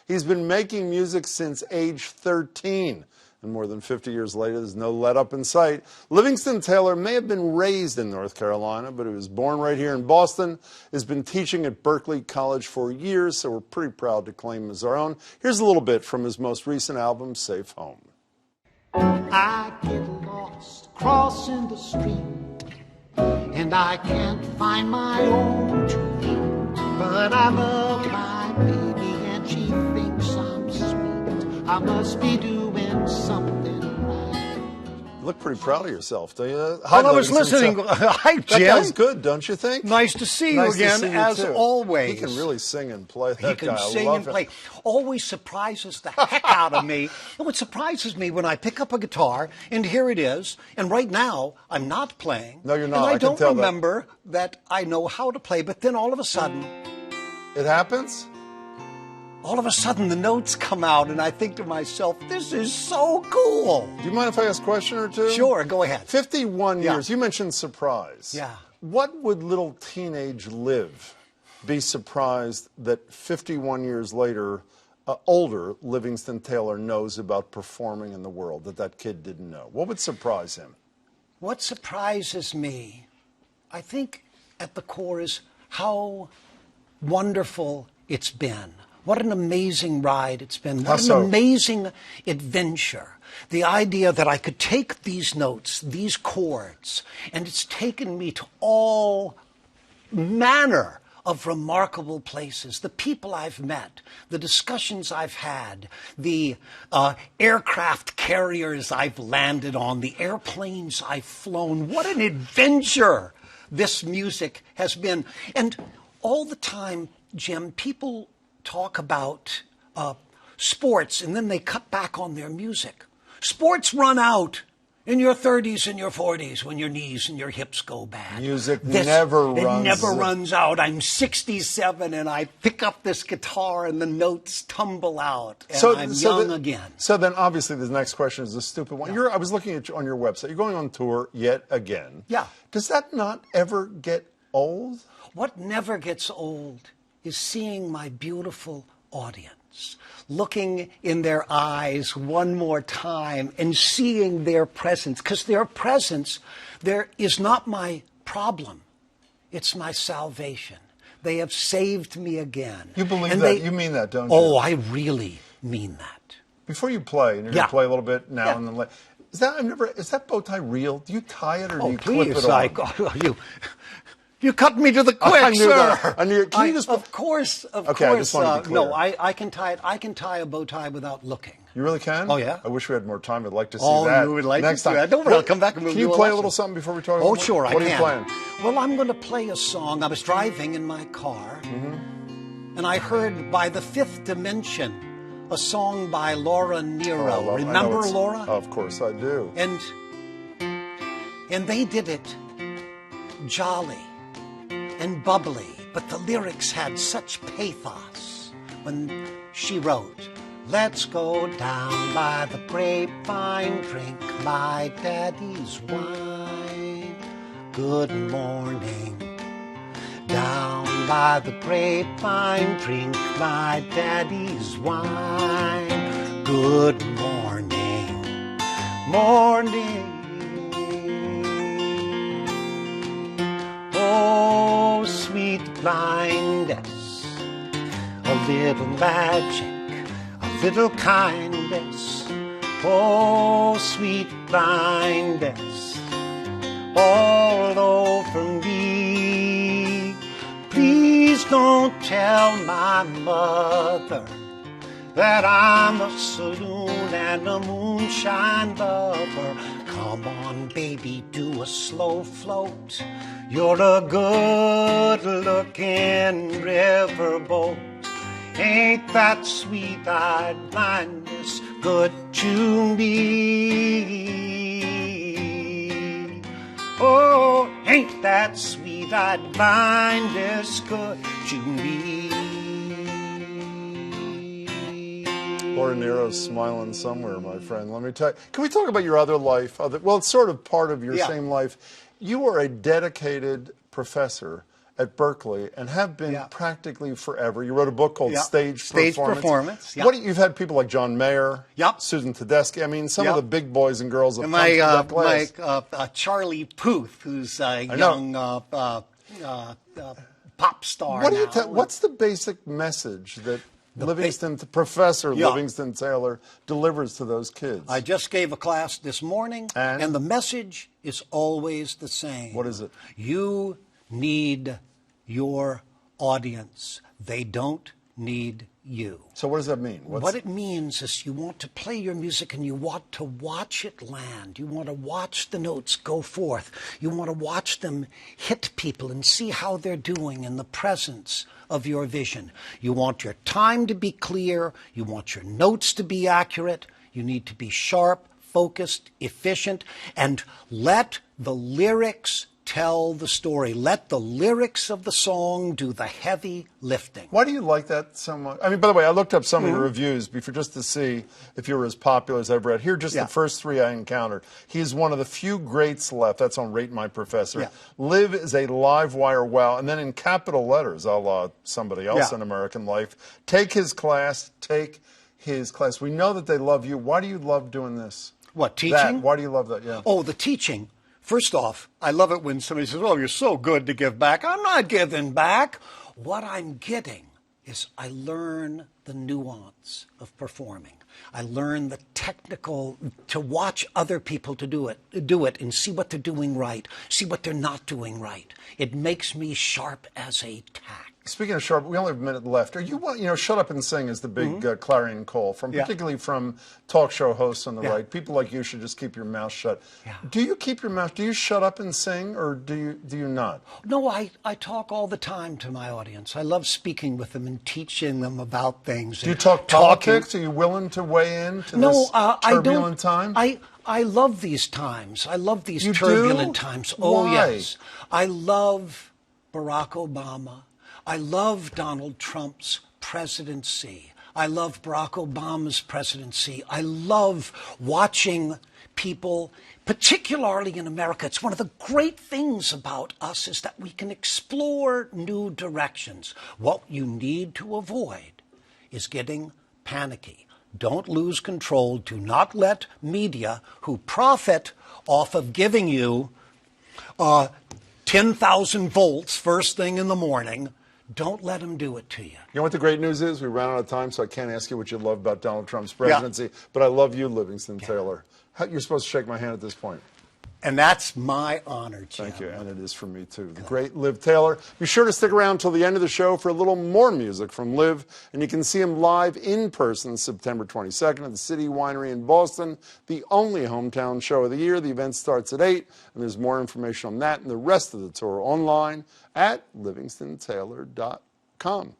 He's been making music since age 13. And more than 50 years later, there's no let up in sight. Livingston Taylor may have been raised in North Carolina, but he was born right here in Boston, has been teaching at Berklee College for years, so we're pretty proud to claim him as our own. Here's a little bit from his most recent album, Safe Home. I get lost crossing the street, and I can't find my own two feet, but I love my baby and she thinks I'm sweet. I must be doing something right. You look pretty proud of yourself, don't you? Well, I was listening. Hi, Jim. That guy's good, don't you think? Nice to see you again, as always. He can really sing and play, that guy. He can sing and play. Always surprises the heck out of me. And what surprises me when I pick up a guitar, and here it is, and right now, I'm not playing. No, you're not. And I can don't tell remember that I know how to play, but then all of a sudden... It happens? All of a sudden, the notes come out, and I think to myself, this is so cool. Do you mind if I ask a question or two? Sure, go ahead. 51 years. You mentioned surprise. Yeah. What would little teenage Liv be surprised that 51 years later, older Livingston Taylor knows about performing in the world that kid didn't know? What would surprise him? What surprises me, I think at the core, is how wonderful it's been. What an amazing ride it's been. What an amazing adventure. The idea that I could take these notes, these chords, and it's taken me to all manner of remarkable places. The people I've met, the discussions I've had, the aircraft carriers I've landed on, the airplanes I've flown. What an adventure this music has been. And all the time, Jim, people talk about sports, and then they cut back on their music. Sports run out in your 30s and your 40s when your knees and your hips go bad. Music never runs out. I'm 67 and I pick up this guitar and the notes tumble out, and I'm young again. So then obviously the next question is a stupid one. Yeah. I was looking at you on your website. You're going on tour yet again. Yeah. Does that not ever get old? What never gets old is seeing my beautiful audience, looking in their eyes one more time and seeing their presence. Because their presence there is not my problem. It's my salvation. They have saved me again. You believe that? You mean that, don't you? Oh, I really mean that. Before you play, and you're going to play a little bit now and then later. Is that bow tie real? Do you tie it or do you clip it on? You cut me to the quick, sir. Can you just... Of course. Okay, I just wanted to be clear. No, I can tie it. I can tie a bow tie without looking. You really can? Oh, yeah. I wish we had more time. I'd like to see that. You would like next to see time. that? Don't worry, I'll come back and we'll Can you play a little something before we talk? Oh, sure, I can. What are you playing? Well, I'm going to play a song. I was driving in my car, and I heard By the Fifth Dimension, a song by Laura Nero. Remember Laura? Of course I do. And they did it jolly and bubbly, but the lyrics had such pathos when she wrote, "Let's go down by the grapevine, drink my daddy's wine. Good morning. Down by the grapevine, drink my daddy's wine. Good morning, morning. Oh, sweet blindness, a little magic, a little kindness. Oh, sweet blindness, all over me. Please don't tell my mother that I'm a saloon and a moonshine lover. Come on, baby, do a slow float. You're a good-looking riverboat. Ain't that sweet-eyed blindness good to me? Oh, ain't that sweet-eyed blindness good to me? Laura Nero's smiling somewhere, my friend. Let me tell you. Can we talk about your other life? Well, it's sort of part of your same life. You are a dedicated professor at Berklee and have been Yeah. practically forever. You wrote a book called Yeah. Stage Performance. Yeah. You've had people like John Mayer, Yep. Susan Tedeschi. I mean, some Yep. of the big boys and girls have And come through that class. Charlie Puth, who's a know. young pop star What do you now. what's the basic message that Professor Yeah. Livingston Taylor delivers to those kids? I just gave a class this morning, And? the message is always the same. What is it? You need your audience. They don't need you. So what does that mean? What it means is you want to play your music and you want to watch it land. You want to watch the notes go forth. You want to watch them hit people and see how they're doing in the presence of your vision. You want your time to be clear. You want your notes to be accurate. You need to be sharp, focused, efficient, and let the lyrics tell the story. Let the lyrics of the song do the heavy lifting. Why do you like that so much? I mean, by the way, I looked up some of your reviews before just to see if you were as popular as I've read. Here are just the first three I encountered. He's one of the few greats left. That's on Rate My Professor. Yeah. Live is a live wire wow. And then in capital letters, a la somebody else in American life, take his class, take his class. We know that they love you. Why do you love doing this? What, teaching? That. Why do you love that? Yeah. Oh, the teaching. First off, I love it when somebody says, oh, you're so good to give back. I'm not giving back. What I'm getting is I learn the nuance of performing. I learn the technical, to watch other people to do it and see what they're doing right, see what they're not doing right. It makes me sharp as a tack. Speaking of sharp, we only have a minute left. Are you Shut Up and Sing is the big clarion call, particularly from talk show hosts on the right. People like you should just keep your mouth shut. Yeah. Do you keep your mouth? Do you shut up and sing, or do you not? No, I talk all the time to my audience. I love speaking with them and teaching them about things. Do you talk politics? Are you willing to weigh in to this turbulent time? I love these times. I love these You turbulent do? times. Oh, Why? yes. I love Barack Obama. I love Donald Trump's presidency. I love Barack Obama's presidency. I love watching people, particularly in America. It's one of the great things about us is that we can explore new directions. What you need to avoid is getting panicky. Don't lose control. Do not let media who profit off of giving you 10,000 volts first thing in the morning, don't let them do it to you. You know what the great news is? We ran out of time, so I can't ask you what you love about Donald Trump's presidency. But I love you, Livingston Taylor. You're supposed to shake my hand at this point. And that's my honor, Jim. Thank you, and it is for me, too. The great Liv Taylor. Be sure to stick around till the end of the show for a little more music from Liv, and you can see him live in person September 22nd at the City Winery in Boston, the only hometown show of the year. The event starts at 8, and there's more information on that and the rest of the tour online at livingstontaylor.com.